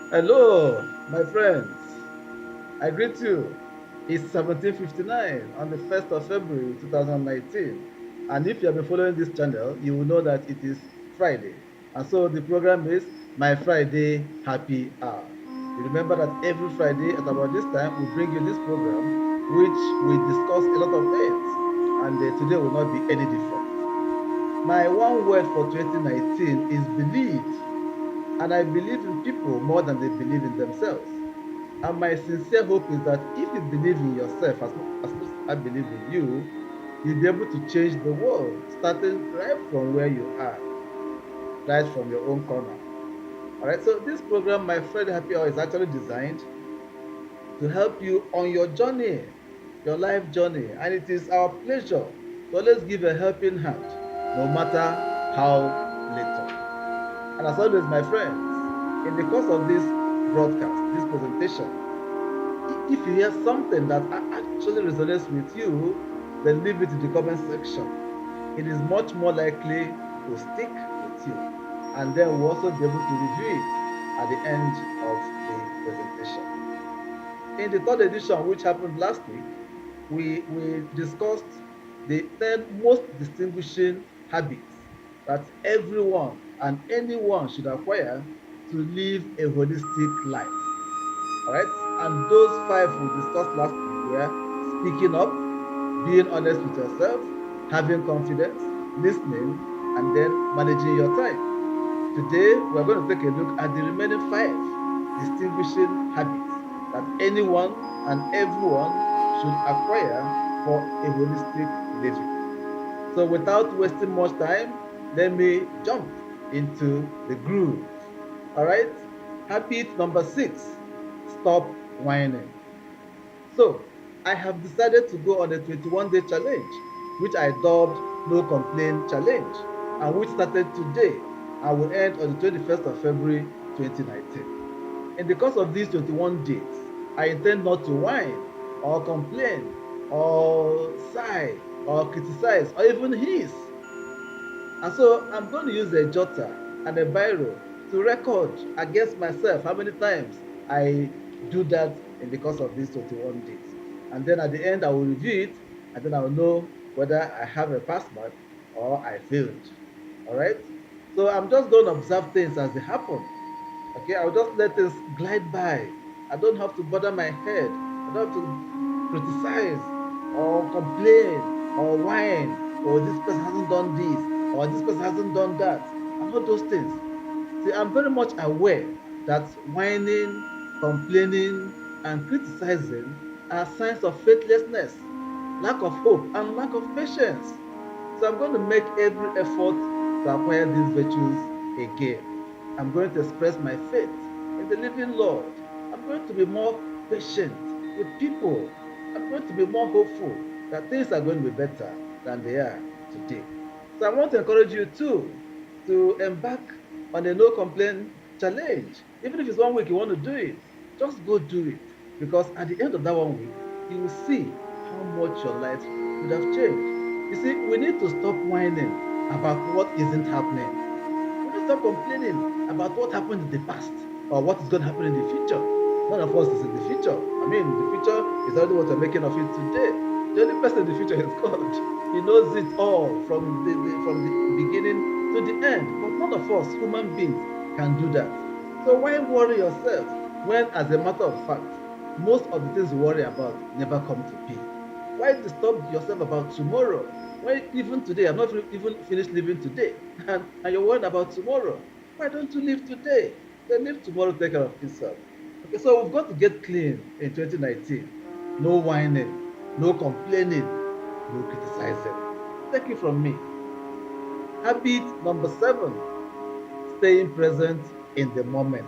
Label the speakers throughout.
Speaker 1: Hello, my friends. I greet you. It's 17:59 on the 1st of February 2019. And if you have been following this channel, you will know that it is Friday. And so the program is My Friday Happy Hour. You remember that every Friday at about this time, we bring you this program, which we discuss a lot of things. And today will not be any different. My one word for 2019 is believe. And I believe in people more than they believe in themselves. And my sincere hope is that if you believe in yourself as much as I believe in you, you'll be able to change the world, starting right from where you are, right from your own corner. All right, so this program, My Friday Happy Hour, is actually designed to help you on your journey, your life journey. And it is our pleasure to always give a helping hand, no matter how little. And as always, my friends, in the course of this broadcast, this presentation, if you hear something that actually resonates with you, then leave it in the comment section. It is much more likely to stick with you. And then we'll also be able to review it at the end of the presentation. In the third edition, which happened last week, we discussed the 10 most distinguishing habits that everyone and anyone should acquire to live a holistic life. All right. And those five we discussed last week were speaking up, being honest with yourself, having confidence, listening, and then managing your time. Today, we're going to take a look at the remaining five distinguishing habits that anyone and everyone should acquire for a holistic living. So, without wasting much time, let me jump into the groove. All right. Habit number six, stop whining. So, I have decided to go on a 21-day challenge, which I dubbed No Complaint Challenge, and which started today and will end on the 21st of February 2019. In the course of these 21 days, I intend not to whine or complain or sigh or criticize or even hiss. And so I'm going to use a jotter and a biro to record against myself how many times I do that in the course of these 21 days. And then at the end, I will review it and then I will know whether I have a pass mark or I failed. All right? So I'm just going to observe things as they happen. Okay? I'll just let things glide by. I don't have to bother my head. I don't have to criticize or complain or whine or this person hasn't done this or this person hasn't done that and all those things. See, I'm very much aware that whining, complaining, and criticizing are signs of faithlessness, lack of hope, and lack of patience. So I'm going to make every effort to acquire these virtues again. I'm going to express my faith in the living Lord. I'm going to be more patient with people. I'm going to be more hopeful that things are going to be better than they are today. So I want to encourage you too to embark on a no complaint challenge. Even if it's 1 week you want to do it, just go do it. Because at the end of that 1 week, you will see how much your life would have changed. You see, we need to stop whining about what isn't happening. We need to stop complaining about what happened in the past or what is going to happen in the future. None of us is in the future. I mean, the future is already what we're making of it today. The only person in the future is God. He knows it all from the beginning to the end. But none of us, human beings, can do that. So why worry yourself when, as a matter of fact, most of the things you worry about never come to be? Why disturb yourself about tomorrow? Why even today? I'm not even finished living today, and you're worried about tomorrow. Why don't you live today? Then live tomorrow, take care of yourself. Okay, so we've got to get clean in 2019. No whining, no complaining, no criticizing. Take it from me. Habit number seven, staying present in the moment.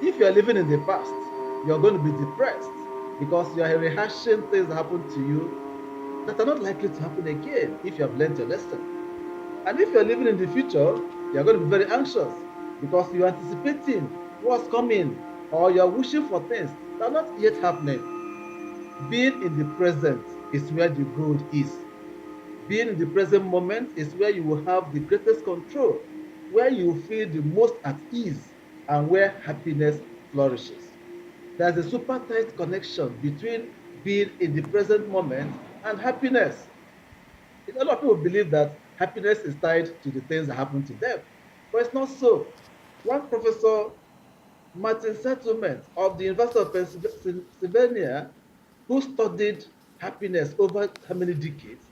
Speaker 1: If you are living in the past, you're going to be depressed because you are rehashing things that happened to you that are not likely to happen again if you have learned your lesson. And if you're living in the future, you're going to be very anxious because you're anticipating what's coming or you're wishing for things that are not yet happening. Being in the present is where the gold is. Being in the present moment is where you will have the greatest control, where you feel the most at ease. and where happiness flourishes. There's a super tight connection between being in the present moment and happiness. A lot of people believe that happiness is tied to the things that happen to them, but it's not so. One professor, Martin Settlement of the University of Pennsylvania, who studied happiness over how many decades,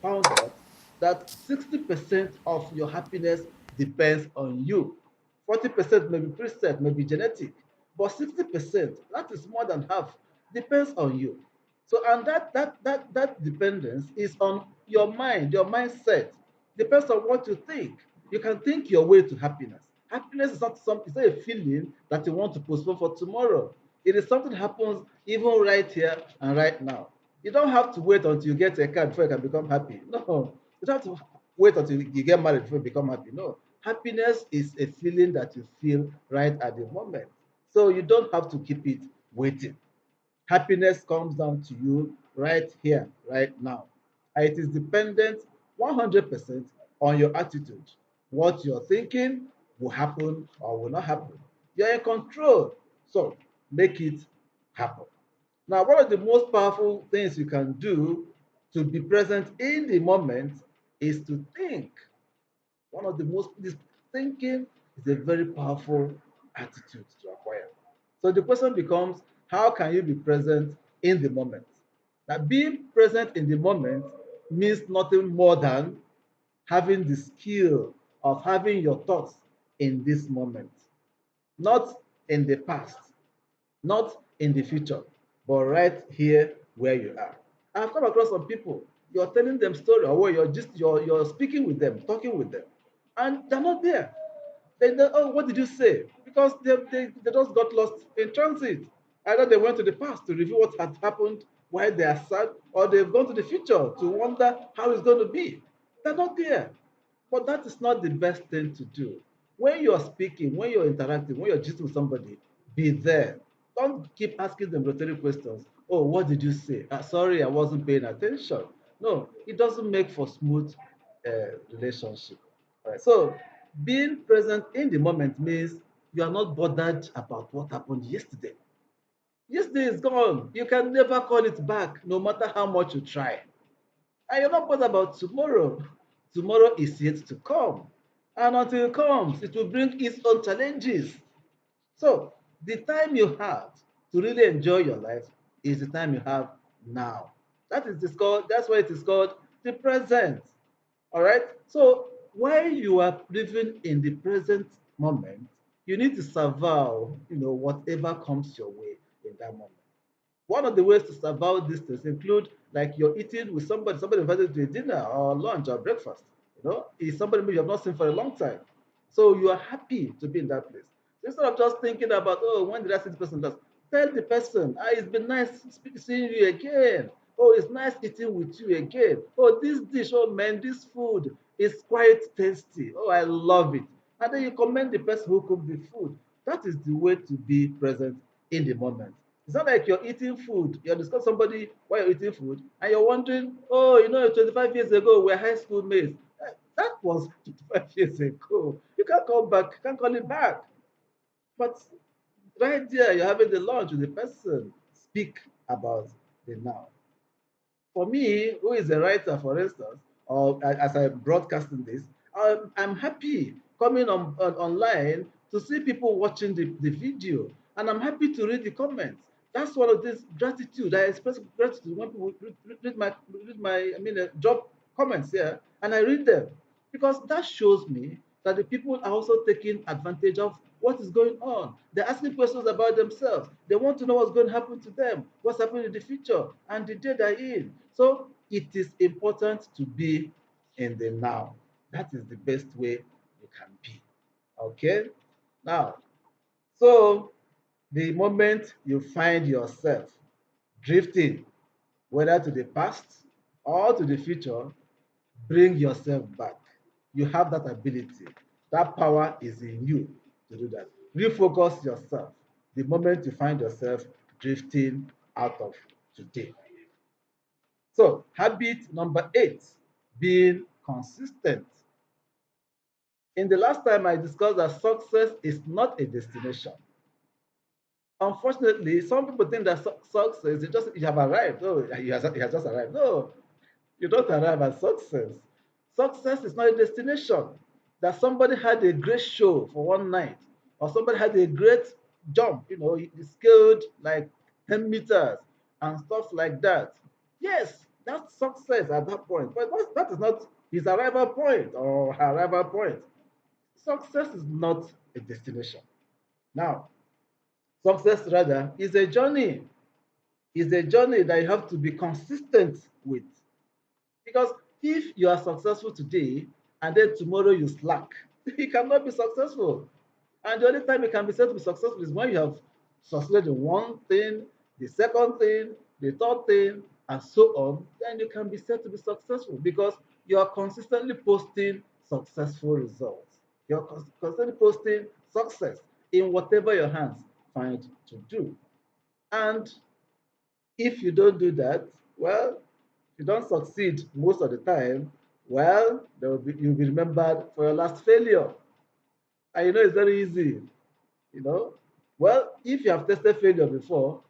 Speaker 1: found out that 60% of your happiness depends on you. 40% may be preset, may be genetic, but 60%, that is more than half, depends on you. So, and that dependence is on your mind, your mindset. Depends on what you think. You can think your way to happiness. Happiness is not something, it's not a feeling that you want to postpone for tomorrow. It is something that happens even right here and right now. You don't have to wait until you get a car before you can become happy. No, you don't have to wait until you get married before you become happy. No, happiness is a feeling that you feel right at the moment. So you don't have to keep it waiting. Happiness comes down to you right here, right now. And it is dependent 100% on your attitude. What you're thinking will happen or will not happen. You're in control. So make it happen. Now, one of the most powerful things you can do to be present in the moment is to think. One of the most, this thinking is a very powerful attitude to acquire. So the question becomes, how can you be present in the moment? Now, being present in the moment means nothing more than having the skill of having your thoughts in this moment, not in the past, not in the future, but right here where you are. I've come across some people, you're telling them story, or you're just you're speaking with them, talking with them, and they're not there. Oh, what did you say? Because they just got lost in transit. Either they went to the past to review what had happened while they are sad, or they've gone to the future to wonder how it's going to be. They're not there. But that is not the best thing to do. When you're speaking, when you're interacting, when you're gisting with somebody, be there. Don't keep asking them rhetoric questions. Oh, what did you say? Sorry, I wasn't paying attention. No, it doesn't make for smooth relationship. All right. So being present in the moment means you are not bothered about what happened yesterday. Yesterday is gone. You can never call it back, no matter how much you try. And you're not bothered about tomorrow. Tomorrow is yet to come. And until it comes, it will bring its own challenges. So the time you have to really enjoy your life is the time you have now. That's why it is called the present. All right. So while you are living in the present moment, you need to survive, whatever comes your way in that moment. One of the ways to survive these things include like you're eating with somebody invited you to a dinner or lunch or breakfast. Is somebody maybe you have not seen for a long time. So you are happy to be in that place. So instead of just thinking about, oh, when did I see this person last? Tell the person, it's been nice seeing you again. Oh, it's nice eating with you again. Oh, this dish, oh man, this food is quite tasty. Oh, I love it. And then you commend the person who cooked the food. That is the way to be present in the moment. It's not like you're eating food, you're discussing somebody while you're eating food, and you're wondering, oh, 25 years ago, we're high school mates. That was 25 years ago. You can't come back, you can't call it back. But right there, you're having the lunch with the person. Speak about the now. For me, who is a writer, for instance, or as I broadcasting this, I'm happy coming online to see people watching the video, and I'm happy to read the comments. That's one of this gratitude. I express gratitude when people read my drop comments here, and I read them because that shows me that the people are also taking advantage of what is going on. They're asking questions about themselves. They want to know what's going to happen to them, what's happening in the future, and the day they're in. So it is important to be in the now. That is the best way you can be. Okay? Now, so the moment you find yourself drifting, whether to the past or to the future, bring yourself back. You have that ability. That power is in you to do that. Refocus yourself the moment you find yourself drifting out of today. So, habit number 8, being consistent. In the last time I discussed that success is not a destination. Unfortunately, some people think that success is just you have arrived. Oh, he has just arrived. No, you don't arrive at success. Success is not a destination. That somebody had a great show for one night, or somebody had a great jump, he scaled like 10 meters and stuff like that. Yes, that's success at that point. But that is not his arrival point or her arrival point. Success is not a destination. Now, success rather is a journey. Is a journey that you have to be consistent with. Because if you are successful today and then tomorrow you slack, you cannot be successful. And the only time you can be said to be successful is when you have succeeded in one thing, the second thing, the third thing, and so on. Then you can be said to be successful because you are consistently posting successful results. You're constantly posting success in whatever your hands find to do. And if you don't do that, well, if you don't succeed most of the time, well, you'll be remembered for your last failure. And it's very easy, you know. Well, if you have tested failure before,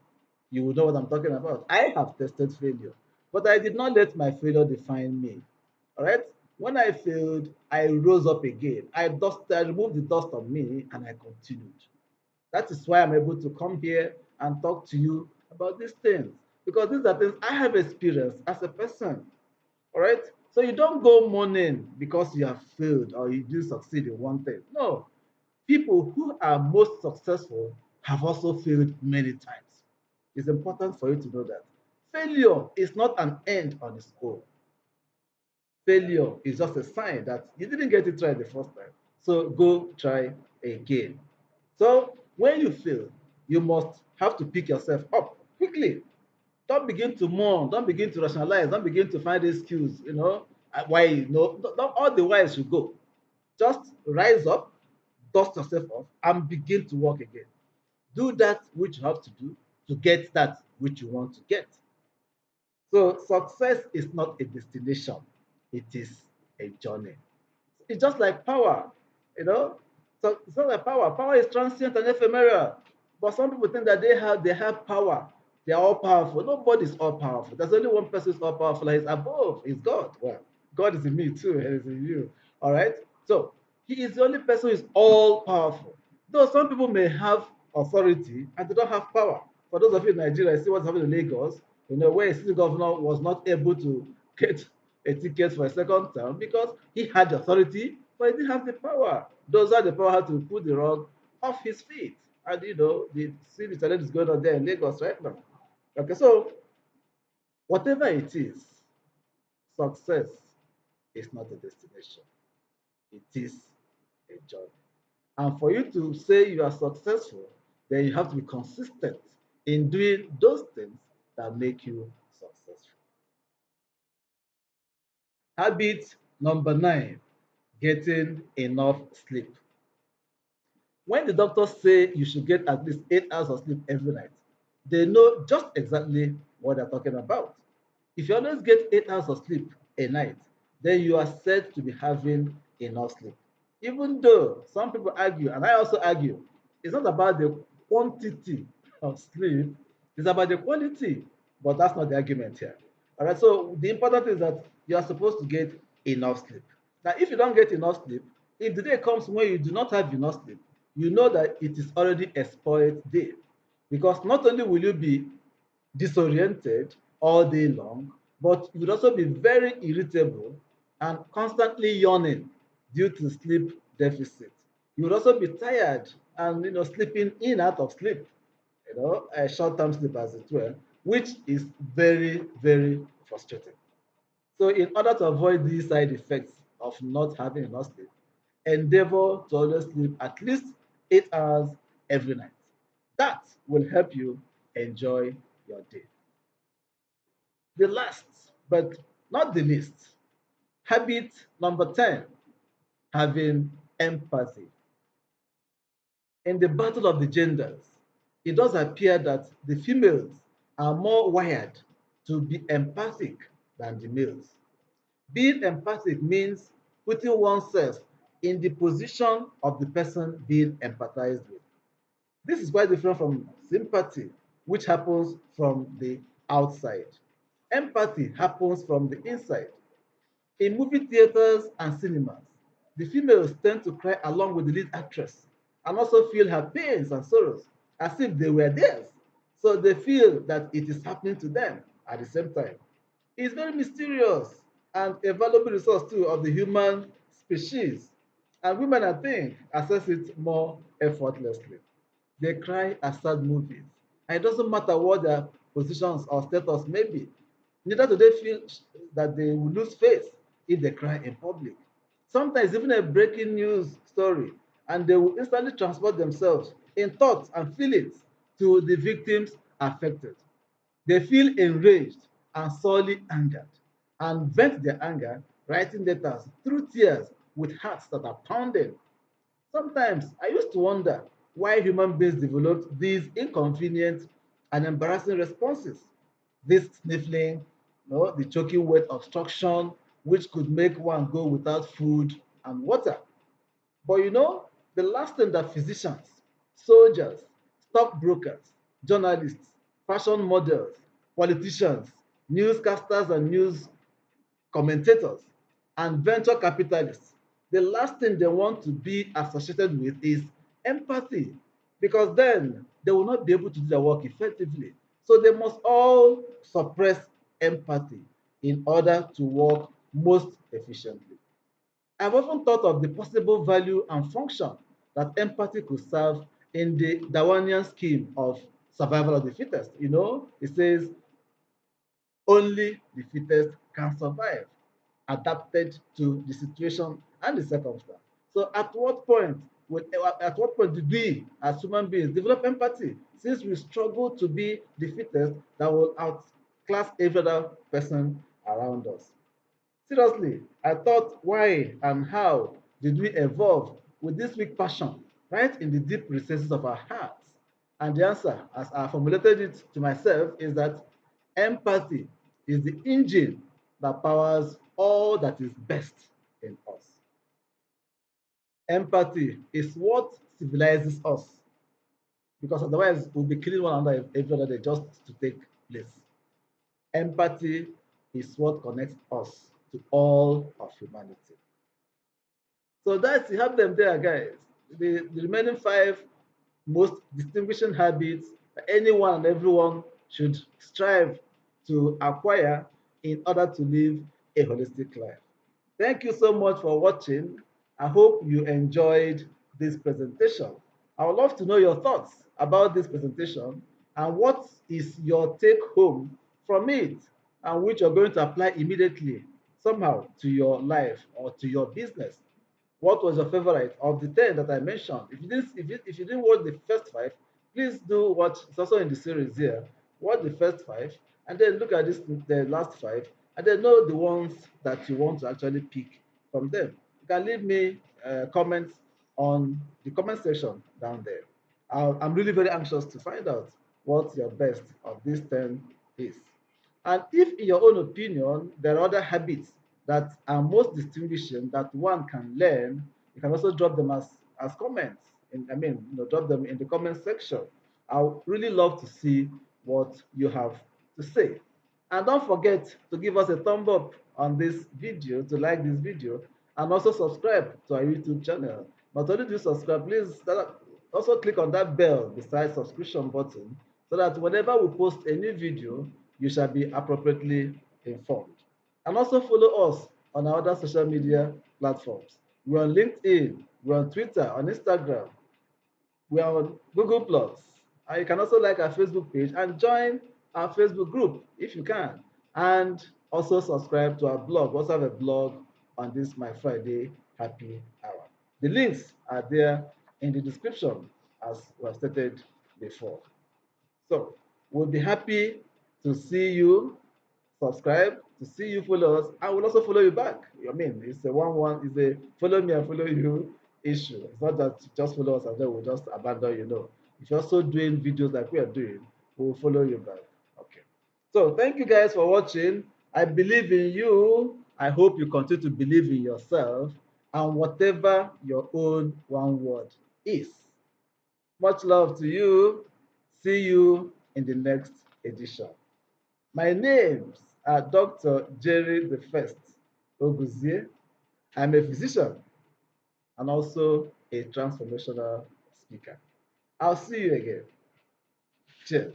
Speaker 1: you will know what I'm talking about. I have tested failure, but I did not let my failure define me. All right. When I failed, I rose up again. I removed the dust on me and I continued. That is why I'm able to come here and talk to you about these things. Because these are things I have experienced as a person. All right. So you don't go mourning because you have failed or you didn't succeed in one thing. No. People who are most successful have also failed many times. It's important for you to know that. Failure is not an end on its own. Failure is just a sign that you didn't get it right the first time. So go try again. So when you fail, you must have to pick yourself up quickly. Don't begin to mourn. Don't begin to rationalize. Don't begin to find excuse. Why don't all the whys you go. Just rise up, dust yourself off, and begin to work again. Do that which you have to do to get that which you want to get. So success is not a destination; it is a journey. It's just like power, you know. So it's not like power. Power is transient and ephemeral. But some people think that they have power. They are all powerful. Nobody's all powerful. There's only one person who's all powerful. He's above. He's God. Well, God is in me too. He is in you. All right. So he is the only person who is all powerful. Though some people may have authority and they don't have power. For those of you in Nigeria, see what's happening in Lagos. Where a city governor was not able to get a ticket for a second term because he had the authority, but he didn't have the power. Those are the power had to put the rug off his feet. And see the challenge is going on there in Lagos right now. Okay, so whatever it is, success is not a destination. It is a journey. And for you to say you are successful, then you have to be consistent in doing those things that make you successful. Habit number 9, getting enough sleep. When the doctors say you should get at least 8 hours of sleep every night, they know just exactly what they're talking about. If you always get 8 hours of sleep a night, then you are said to be having enough sleep. Even though some people argue, and I also argue, it's not about the quantity of sleep, it's about the quality. But that's not the argument here. All right, so the important thing is that you are supposed to get enough sleep. Now, if you don't get enough sleep, if the day comes when you do not have enough sleep, you know that it is already a spoiled day. Because not only will you be disoriented all day long, but you would also be very irritable and constantly yawning due to sleep deficit. You would also be tired and sleeping in out of sleep, a short-term sleep as it were, which is very, very frustrating. So in order to avoid these side effects of not having enough sleep, endeavor to always sleep at least 8 hours every night. That will help you enjoy your day. The last, but not the least, habit number 10, having empathy. In the battle of the genders, it does appear that the females are more wired to be empathic than the males. Being empathic means putting oneself in the position of the person being empathized with. This is quite different from sympathy, which happens from the outside. Empathy happens from the inside. In movie theaters and cinemas, the females tend to cry along with the lead actress and also feel her pains and sorrows as if they were theirs. So they feel that it is happening to them at the same time. It's very mysterious and a valuable resource too of the human species. And women, I think, access it more effortlessly. They cry at sad movies. And it doesn't matter what their positions or status may be. Neither do they feel that they will lose face if they cry in public. Sometimes even a breaking news story, and they will instantly transport themselves in thoughts and feelings to the victims affected. They feel enraged and sorely angered and vent their anger, writing letters through tears with hearts that are pounding. Sometimes I used to wonder why human beings developed these inconvenient and embarrassing responses. This sniffling, the choking word obstruction, which could make one go without food and water. But the last thing that physicians, soldiers, stockbrokers, journalists, fashion models, politicians, newscasters, and news commentators, and venture capitalists, the last thing they want to be associated with is empathy, because then they will not be able to do their work effectively. So they must all suppress empathy in order to work most efficiently. I've often thought of the possible value and function that empathy could serve in the Darwinian scheme of survival of the fittest. It says only the fittest can survive, adapted to the situation and the circumstance. So at what point did we as human beings develop empathy, since we struggle to be the fittest that will outclass every other person around us? Seriously, I thought, why and how did we evolve with this weak passion right in the deep recesses of our hearts? And the answer, as I formulated it to myself, is that empathy is the engine that powers all that is best in us. Empathy is what civilizes us, because otherwise we'll be killing one another every other day just to take place. Empathy is what connects us to all of humanity. So that's you have them there, guys. The remaining five most distinguishing habits that anyone and everyone should strive to acquire in order to live a holistic life. Thank you so much for watching. I hope you enjoyed this presentation. I would love to know your thoughts about this presentation and what is your take home from it, and which you're going to apply immediately somehow to your life or to your business. What was your favorite of the 10 that I mentioned? If you didn't watch the first five, please do watch. It's also in the series here. Watch the first five and then look at the last five, and then know the ones that you want to actually pick from them. You can leave me comments on the comment section down there. I'm really very anxious to find out what your best of these 10 is. And if, in your own opinion, there are other habits that are most distinguishing that one can learn, you can also drop them as comments. Drop them in the comment section. I would really love to see what you have to say. And don't forget to give us a thumb up on this video, to like this video, and also subscribe to our YouTube channel. Not only do you subscribe, please also click on that bell beside subscription button, so that whenever we post a new video, you shall be appropriately informed. And also follow us on our other social media platforms. We're on LinkedIn, we're on Twitter, on Instagram, we are on Google Plus. And you can also like our Facebook page and join our Facebook group if you can. And also subscribe to our blog. We also have a blog on this My Friday Happy Hour. The links are there in the description, as was stated before. So we'll be happy to see you subscribe, to see you follow us. I will also follow you back. It's a it's a follow me and follow you issue. It's not that you just follow us and then we'll just abandon you. If you're also doing videos like we are doing, we'll follow you back. Okay. So thank you guys for watching. I believe in you. I hope you continue to believe in yourself. and whatever your own one word is. Much love to you. See you in the next edition. My names are Dr. Jerry the First Oguzie. I'm a physician and also a transformational speaker. I'll see you again. Cheers.